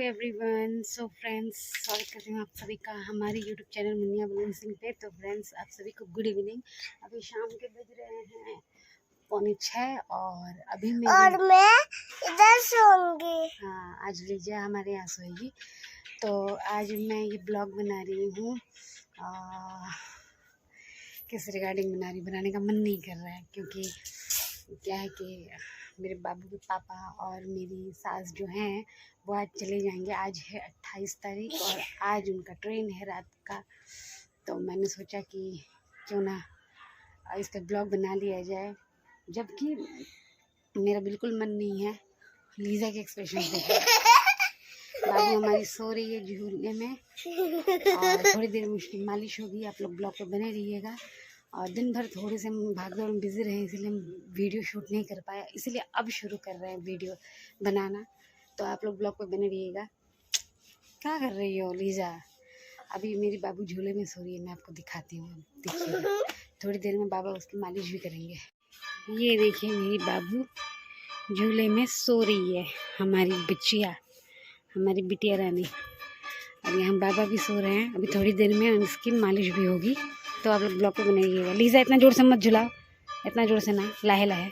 Everyone. So friends, स्वागत करती हूँ आप सभी का हमारे YouTube channel Muniya balloon Singh पे। तो फ्रेंड्स, आप सभी को गुड इवनिंग। अभी शाम के बज रहे हैं 5:45 और अभी मैं इधर सोऊंगी। हाँ, आज लीजिए हमारे यहाँ सोएगी। तो आज मैं ये ब्लॉग बना रही हूँ। किस रिगार्डिंग बनाने का मन नहीं कर रहा है, क्योंकि क्या है कि मेरे बाबू के पापा और मेरी सास जो हैं वो आज चले जाएंगे। आज है 28 तारीख और आज उनका ट्रेन है रात का। तो मैंने सोचा कि क्यों ना इस पर ब्लॉग बना लिया जाए, जबकि मेरा बिल्कुल मन नहीं है। लीजा के एक्सप्रेशन देखिए। बाबू हमारी सो रही है झूलने में और थोड़ी देर में उसकी मालिश होगी। आप लोग ब्लॉग पर बने रहिएगा। और दिन भर थोड़े से भागदौड़ में बिज़ी रहे, इसलिए हम वीडियो शूट नहीं कर पाए, इसलिए अब शुरू कर रहे हैं वीडियो बनाना। तो आप लोग ब्लॉग पे बने रहिएगा। क्या कर रही हो लीजा? अभी मेरी बाबू झूले में सो रही है, मैं आपको दिखाती हूँ। देखिए, थोड़ी देर में बाबा उसकी मालिश भी करेंगे। ये देखिए, मेरी बाबू झूले में सो रही है, हमारी बच्चिया, हमारी बिटिया रानी। और यहाँ बाबा भी सो रहे हैं। अभी थोड़ी देर में उसकी मालिश भी होगी। तो आप लोग ब्लॉग पे बनाइएगा। लीजा, इतना ज़ोर से मत झुलाओ, इतना ज़ोर से ना, लाहे लाहे।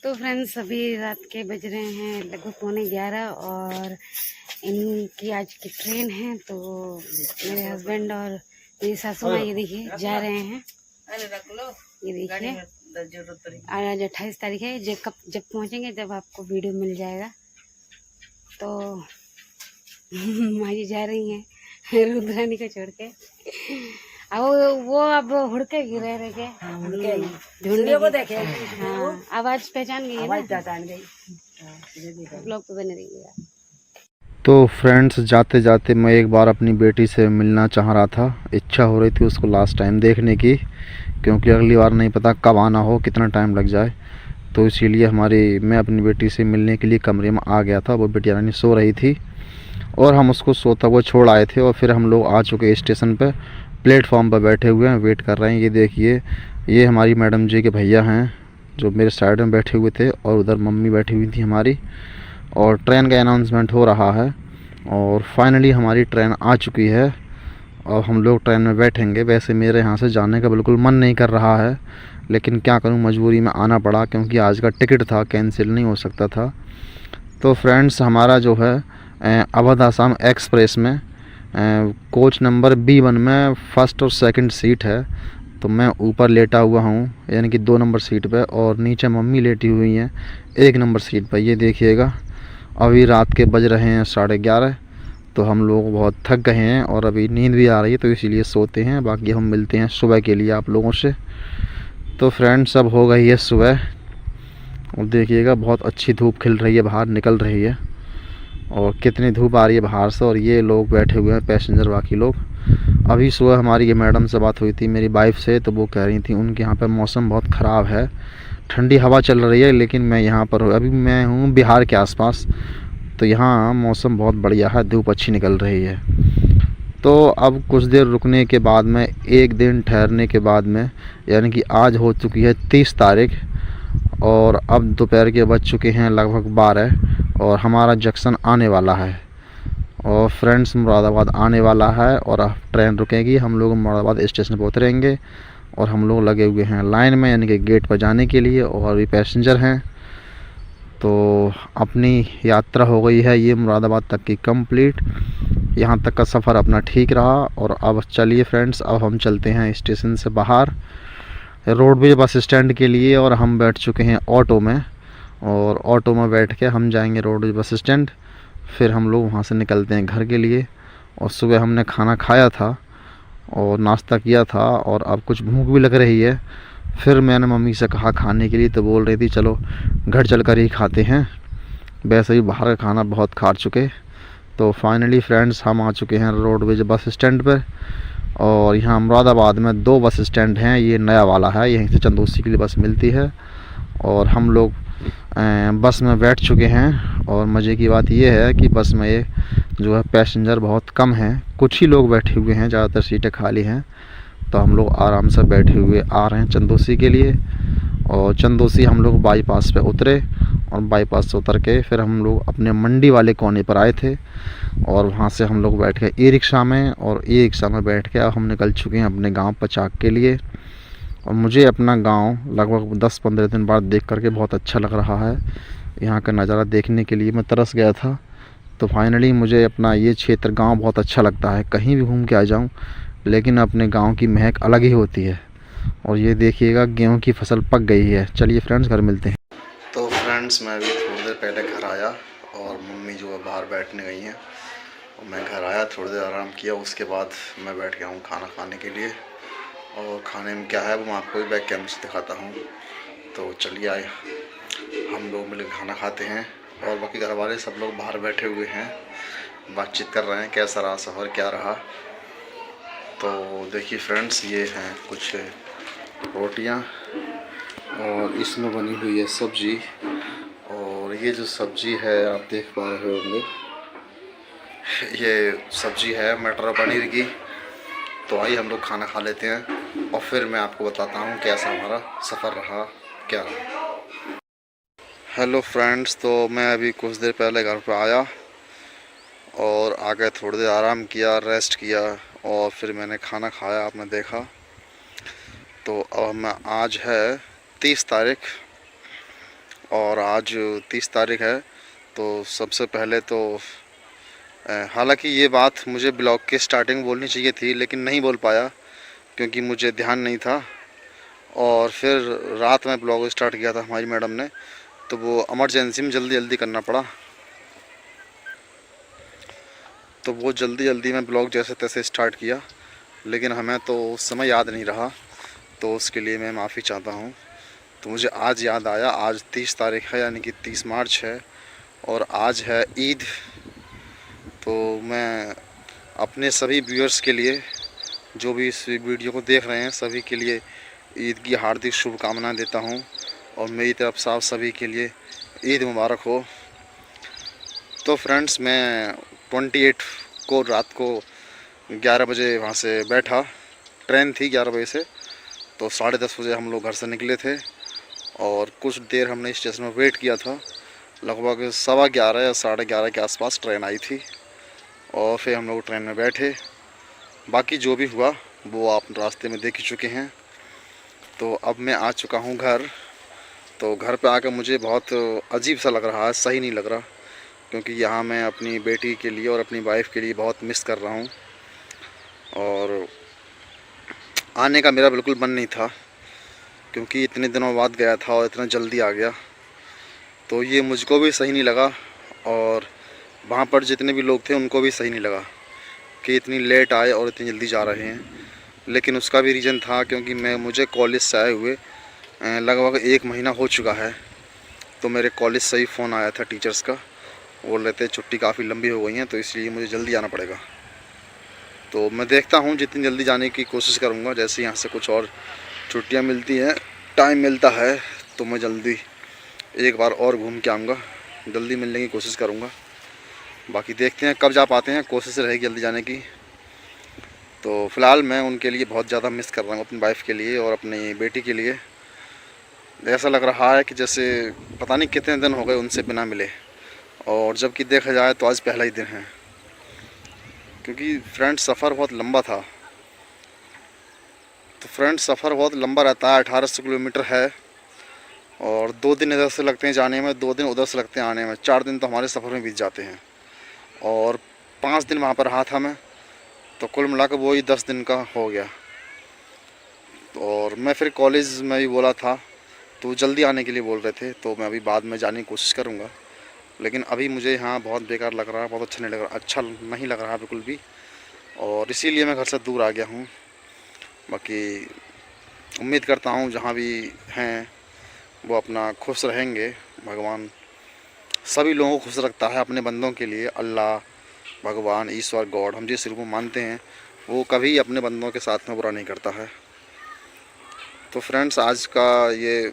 तो फ्रेंड्स, अभी रात के बज रहे हैं लगभग 11:15 और इनकी आज की ट्रेन है। तो मेरे हस्बैंड और मेरी सासू माँ ये देखिए जा रहे हैं। ये देखिए, आज 28 तारीख है। जब पहुँचेंगे तब आपको वीडियो मिल जाएगा। तो माँ जी जा रही हैं रुद्रानी को छोड़ के। अब वो अब हुड़के गिरे रहे के ढूंढने को देखे। हाँ, आवाज पहचान गई है ना, पहचान गई। ब्लॉग पे बने रहिएगा। तो फ्रेंड्स, जाते जाते मैं एक बार अपनी बेटी से मिलना चाह रहा था। इच्छा हो रही थी उसको लास्ट टाइम देखने की, क्योंकि अगली बार नहीं पता कब आना हो, कितना टाइम लग जाए। तो इसीलिए मैं अपनी बेटी से मिलने के लिए कमरे में आ गया था। वो बेटी रानी सो रही थी और हम उसको सोता हुआ छोड़ आए थे। और फिर हम लोग आ चुके स्टेशन पे, प्लेटफॉर्म पर बैठे हुए हैं, वेट कर रहे हैं। ये देखिए, ये हमारी मैडम जी के भैया हैं जो मेरे साइड में बैठे हुए थे, और उधर मम्मी बैठी हुई थी हमारी। और ट्रेन का अनाउंसमेंट हो रहा है और फाइनली हमारी ट्रेन आ चुकी है। और हम लोग ट्रेन में बैठेंगे। वैसे मेरे यहाँ से जाने का बिल्कुल मन नहीं कर रहा है, लेकिन क्या करूँ, मजबूरी में आना पड़ा, क्योंकि आज का टिकट था, कैंसिल नहीं हो सकता था। तो फ्रेंड्स, हमारा जो है अवध आसाम एक्सप्रेस में कोच नंबर B1 में फर्स्ट और सेकंड सीट है। तो मैं ऊपर लेटा हुआ हूँ, यानी कि 2 नंबर सीट पे, और नीचे मम्मी लेटी हुई हैं 1 नंबर सीट पर। ये देखिएगा, अभी रात के बज रहे हैं 11:30। तो हम लोग बहुत थक गए हैं और अभी नींद भी आ रही है, तो इसीलिए सोते हैं। बाकी हम मिलते हैं सुबह के लिए आप लोगों से। तो फ्रेंड्स, अब हो गई है सुबह और देखिएगा, बहुत अच्छी धूप खिल रही है, बाहर निकल रही है। और कितनी धूप आ रही है बाहर से। और ये लोग बैठे हुए हैं पैसेंजर, बाकी लोग। अभी सुबह हमारी ये मैडम से बात हुई थी मेरी वाइफ से, तो वो कह रही थी उनके यहाँ पर मौसम बहुत ख़राब है, ठंडी हवा चल रही है। लेकिन मैं यहाँ पर अभी मैं हूँ बिहार के आसपास, तो यहाँ मौसम बहुत बढ़िया है, धूप अच्छी निकल रही है। तो अब कुछ देर रुकने के बाद में, एक दिन ठहरने के बाद में, यानी कि आज हो चुकी है 30 तारीख और अब दोपहर के बज चुके हैं लगभग 12 और हमारा जंक्शन आने वाला है। और फ्रेंड्स, मुरादाबाद आने वाला है और अब ट्रेन रुकेगी। हम लोग मुरादाबाद स्टेशन पर उतरेंगे और हम लोग लगे हुए हैं लाइन में, यानी कि गेट पर जाने के लिए, और भी पैसेंजर हैं। तो अपनी यात्रा हो गई है ये मुरादाबाद तक की कंप्लीट। यहाँ तक का सफ़र अपना ठीक रहा। और अब चलिए फ्रेंड्स, अब हम चलते हैं स्टेशन से बाहर रोडवेज बस स्टैंड के लिए। और हम बैठ चुके हैं ऑटो में, और ऑटो में बैठ के हम जाएंगे रोडवेज बस स्टैंड। फिर हम लोग वहाँ से निकलते हैं घर के लिए। और सुबह हमने खाना खाया था और नाश्ता किया था, और अब कुछ भूख भी लग रही है। फिर मैंने मम्मी से कहा खाने के लिए, तो बोल रही थी चलो घर चलकर ही खाते हैं, वैसे ही बाहर का खाना बहुत खा चुके। तो फाइनली फ्रेंड्स, हम आ चुके हैं रोडवेज बस स्टैंड पर। और यहाँ मुरादाबाद में 2 बस स्टैंड हैं। ये नया वाला है, यहीं से चंदौसी के लिए बस मिलती है। और हम लोग बस में बैठ चुके हैं। और मज़े की बात यह है कि बस में ये जो है पैसेंजर बहुत कम हैं, कुछ ही लोग बैठे हुए हैं, ज़्यादातर सीटें खाली हैं। तो हम लोग आराम से बैठे हुए आ रहे हैं चंदौसी के लिए। और चंदौसी हम लोग बाईपास पे उतरे और बाईपास से उतर के फिर हम लोग अपने मंडी वाले कोने पर आए थे और वहाँ से हम लोग बैठ गए ई रिक्शा में, और ई रिक्शा में बैठ के अब हम निकल चुके हैं अपने गांव पचाक के लिए। और मुझे अपना गांव लगभग 10-15 दिन बाद देख करके बहुत अच्छा लग रहा है। यहाँ का नज़ारा देखने के लिए मैं तरस गया था। तो फाइनली मुझे अपना ये क्षेत्र गांव बहुत अच्छा लगता है, कहीं भी घूम के आ जाऊँ, लेकिन अपने गांव की महक अलग ही होती है। और ये देखिएगा गेहूं की फसल पक गई है। चलिए फ्रेंड्स घर मिलते हैं। तो फ्रेंड्स मैं अभी थोड़ी देर पहले घर आया और मम्मी जो है बाहर बैठने गई हैं, और मैं घर आया, थोड़ी देर आराम किया, उसके बाद मैं बैठ गया हूँ खाना खाने के लिए। और खाने में क्या है वो मैं आपको भी बैक कैमरे से दिखाता हूँ। तो चलिए आए हम लोग मिलकर खाना खाते हैं, और बाकी घर वाले सब लोग बाहर बैठे हुए हैं, बातचीत कर रहे हैं कैसा रहा सफ़र, क्या रहा। तो देखिए फ्रेंड्स, ये हैं कुछ रोटियां और इसमें बनी हुई है सब्जी, और ये जो सब्जी है आप देख पा रहे होंगे, ये सब्जी है मटर और पनीर की। तो आइए हम लोग खाना खा लेते हैं और फिर मैं आपको बताता हूँ कैसा हमारा सफ़र रहा, क्या रहा। हेलो फ्रेंड्स, तो मैं अभी कुछ देर पहले घर पर आया और आके थोड़ी देर आराम किया, रेस्ट किया, और फिर मैंने खाना खाया, आपने देखा। तो अब मैं आज है 30 तारीख, और आज 30 तारीख है। तो सबसे पहले तो हालांकि ये बात मुझे ब्लॉग के स्टार्टिंग बोलनी चाहिए थी, लेकिन नहीं बोल पाया क्योंकि मुझे ध्यान नहीं था। और फिर रात में ब्लॉग स्टार्ट किया था हमारी मैडम ने, तो वो इमरजेंसी में जल्दी जल्दी करना पड़ा। तो वो जल्दी जल्दी में ब्लॉग जैसे तैसे स्टार्ट किया, लेकिन हमें तो उस समय याद नहीं रहा, तो उसके लिए मैं माफ़ी चाहता हूँ। तो मुझे आज याद आया, आज 30 तारीख है, यानी कि 30 मार्च है, और आज है ईद। तो मैं अपने सभी व्यूअर्स के लिए, जो भी इस वीडियो को देख रहे हैं, सभी के लिए ईद की हार्दिक शुभकामनाएं देता हूं, और मेरी तरफ से आप सभी के लिए ईद मुबारक हो। तो फ्रेंड्स, मैं 28 को रात को 11 बजे वहाँ से बैठा, ट्रेन थी 11 बजे से, तो 10:30 बजे हम लोग घर से निकले थे, और कुछ देर हमने स्टेशन में वेट किया था। लगभग 11:15 या 11:30 के आसपास ट्रेन आई थी, और फिर हम लोग ट्रेन में बैठे। बाकी जो भी हुआ वो आप रास्ते में देख ही चुके हैं। तो अब मैं आ चुका हूँ घर। तो घर पे आकर मुझे बहुत अजीब सा लग रहा है, सही नहीं लग रहा, क्योंकि यहाँ मैं अपनी बेटी के लिए और अपनी वाइफ के लिए बहुत मिस कर रहा हूँ, और आने का मेरा बिल्कुल मन नहीं था, क्योंकि इतने दिनों बाद गया था और इतना जल्दी आ गया। तो ये मुझको भी सही नहीं लगा, और वहाँ पर जितने भी लोग थे उनको भी सही नहीं लगा कि इतनी लेट आए और इतनी जल्दी जा रहे हैं। लेकिन उसका भी रीज़न था, क्योंकि मुझे कॉलेज से आए हुए लगभग 1 महीना हो चुका है। तो मेरे कॉलेज से ही फ़ोन आया था टीचर्स का, बोल रहे थे छुट्टी काफ़ी लंबी हो गई है, तो इसलिए मुझे जल्दी आना पड़ेगा। तो मैं देखता हूँ, जितनी जल्दी जाने की कोशिश करूँगा। जैसे यहाँ से कुछ और छुट्टियाँ मिलती हैं, टाइम मिलता है, तो मैं जल्दी एक बार और घूम के आऊँगा, जल्दी मिलने की कोशिश करूँगा। बाकी देखते हैं कब जा पाते हैं, कोशिश रहेगी जल्दी जाने की। तो फ़िलहाल मैं उनके लिए बहुत ज़्यादा मिस कर रहा हूँ, अपनी वाइफ के लिए और अपनी बेटी के लिए। ऐसा लग रहा है कि जैसे पता नहीं कितने दिन हो गए उनसे बिना मिले, और जबकि देखा जाए तो आज पहला ही दिन है, क्योंकि फ्रेंड्स सफ़र बहुत लंबा था। तो फ्रेंड्स सफ़र बहुत लंबा रहता है, 1800 किलोमीटर है, और 2 दिन इधर से लगते हैं जाने में, 2 दिन उधर से लगते हैं आने में, 4 दिन तो हमारे सफ़र में बीत जाते हैं, और 5 दिन वहाँ पर रहा था मैं। तो कुल मिलाकर वही 10 दिन का हो गया। और मैं फिर कॉलेज में भी बोला था, तो जल्दी आने के लिए बोल रहे थे, तो मैं अभी बाद में जाने की कोशिश करूँगा। लेकिन अभी मुझे यहाँ बहुत बेकार लग रहा है, बहुत अच्छा नहीं लग रहा बिल्कुल भी, और इसीलिए मैं घर से दूर आ गया हूँ। बाकी उम्मीद करता हूँ जहाँ भी हैं वो अपना खुश रहेंगे। भगवान सभी लोगों को खुश रखता है अपने बंदों के लिए। अल्लाह, भगवान, ईश्वर, गॉड, हम जिस रूप में मानते हैं, वो कभी अपने बंदों के साथ में बुरा नहीं करता है। तो फ्रेंड्स, आज का ये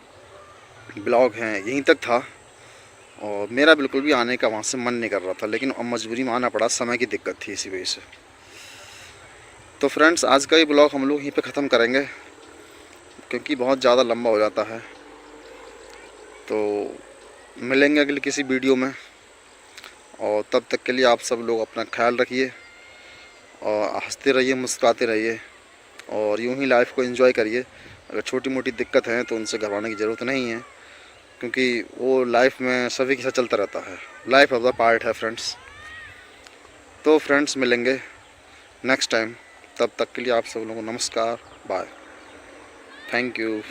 ब्लॉग है यहीं तक था, और मेरा बिल्कुल भी आने का वहाँ से मन नहीं कर रहा था, लेकिन अब मजबूरी में आना पड़ा, समय की दिक्कत थी इसी वजह से। तो फ्रेंड्स, आज का ये ब्लॉग हम लोग यहीं पे ख़त्म करेंगे, क्योंकि बहुत ज़्यादा लंबा हो जाता है। तो मिलेंगे अगली किसी वीडियो में, और तब तक के लिए आप सब लोग अपना ख्याल रखिए और हंसते रहिए, मुस्कुराते रहिए और यूं ही लाइफ को एंजॉय करिए। अगर छोटी मोटी दिक्कत है तो उनसे घबराने की ज़रूरत नहीं है, क्योंकि वो लाइफ में सभी के साथ चलता रहता है। लाइफ ऑफ द पार्ट है फ्रेंड्स। तो फ्रेंड्स मिलेंगे नेक्स्ट टाइम, तब तक के लिए आप सब लोगों को नमस्कार, बाय, थैंक यू।